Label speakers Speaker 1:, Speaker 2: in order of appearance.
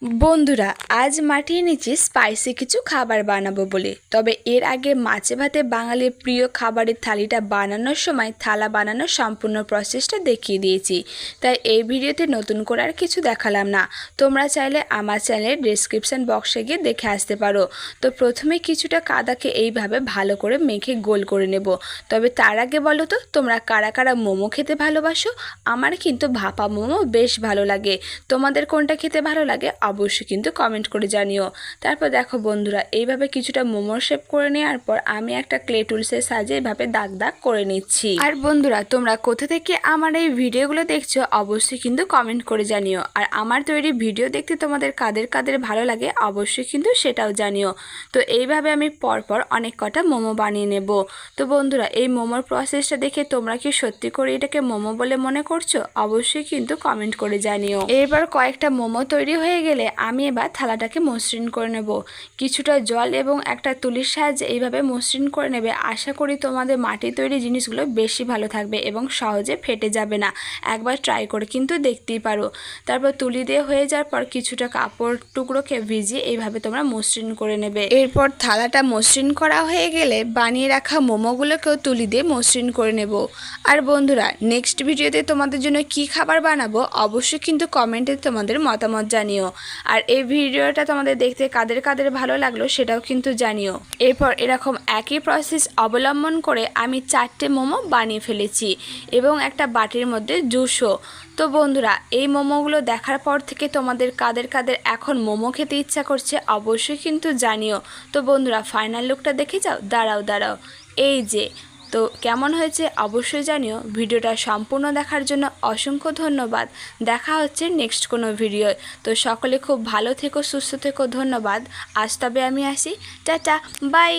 Speaker 1: বন্ধুরা, আজ মাটিয়ে নিচ্ছি স্পাইসি কিছু খাবার বানাবো বলে। তবে এর আগে মাছে ভাতে বাঙালির প্রিয় খাবারের থালিটা বানানোর সময় থালা বানানোর সম্পূর্ণ প্রসেসটা দেখিয়ে দিয়েছি। তাই এই ভিডিওতে নতুন করে আর কিছু দেখালাম না। তোমরা চাইলে আমার চ্যানেলের ডেসক্রিপশন বক্সে গিয়ে দেখে আসতে পারো। তো প্রথমে কিছুটা কাদাকে এইভাবে ভালো করে মেখে গোল করে নেব। তবে তার আগে বলো তো, তোমরা কারা কারা মোমো খেতে ভালোবাসো? আমার কিন্তু ভাপা মোমো বেশ ভালো লাগে। তোমাদের কোনটা খেতে ভালো লাগে অবশ্যই কিন্তু কমেন্ট করে জানিও। তারপর দেখো বন্ধুরা, এইভাবে কিছুটা মোমোর শেপ করে নেওয়ার পর আমি একটা ক্লে টুলসের সাহায্যে এইভাবে দাগ দাগ করে নিচ্ছি। আর বন্ধুরা, তোমরা কোথা থেকে আমার এই ভিডিওগুলো দেখছো অবশ্যই কিন্তু কমেন্ট করে জানিও। আর আমার তৈরি ভিডিও দেখতে তোমাদের কাদের কাদের ভালো লাগে অবশ্যই কিন্তু সেটাও জানিও। তো এইভাবে আমি পরপর অনেক কটা মোমো বানিয়ে নেব। তো বন্ধুরা, এই মোমোর প্রসেসটা দেখে তোমরা কি সত্যি করে এটাকে মোমো বলে মনে করছো অবশ্যই কিন্তু কমেন্ট করে জানিও। এরপর কয়েকটা মোমো তৈরি হয়ে গেলে আমি এবার থালাটাকে মসৃণ করে নেব। কিছুটা জল এবং একটা তুলির সাহায্যে এইভাবে মসৃণ করে নেবে। আশা করি তোমাদের মাটির তৈরি জিনিসগুলো বেশি ভালো থাকবে এবং সহজে ফেটে যাবে না। একবার ট্রাই করে কিন্তু দেখতেই পারো। তারপর তুলি দিয়ে হয়ে যাওয়ার পর কিছুটা কাপড় টুকরোকে ভিজিয়ে এইভাবে তোমরা মসৃণ করে নেবে। এরপর থালাটা মসৃণ করা হয়ে গেলে বানিয়ে রাখা মোমোগুলোকেও তুলি দিয়ে মসৃণ করে নেব। আর বন্ধুরা, নেক্সট ভিডিওতে তোমাদের জন্য কি খাবার বানাবো অবশ্যই কিন্তু কমেন্টে তোমাদের মতামত জানিও। আর এই ভিডিওটা তোমাদের দেখতে কাদের কাদের ভালো লাগলো সেটাও কিন্তু জানিও। এরপর এরকম একই প্রসেস অবলম্বন করে আমি 4টে মোমো বানিয়ে ফেলেছি এবং একটা বাটির মধ্যে জুসও। তো বন্ধুরা, এই মোমোগুলো দেখার পর থেকে তোমাদের কাদের কাদের এখন মোমো খেতে ইচ্ছা করছে অবশ্যই কিন্তু জানিও। তো বন্ধুরা, ফাইনাল লুকটা দেখে যাও। দাঁড়াও, এই যে। তো কেমন হয়েছে অবশ্যই জানিও। ভিডিওটা সম্পূর্ণ দেখার জন্য অসংখ্য ধন্যবাদ। দেখা হচ্ছে নেক্সট কোনো ভিডিও। তো সকলে খুব ভালো থেকো, সুস্থ থেকো। ধন্যবাদ। আজ তবে আমি আসি। Tata, by.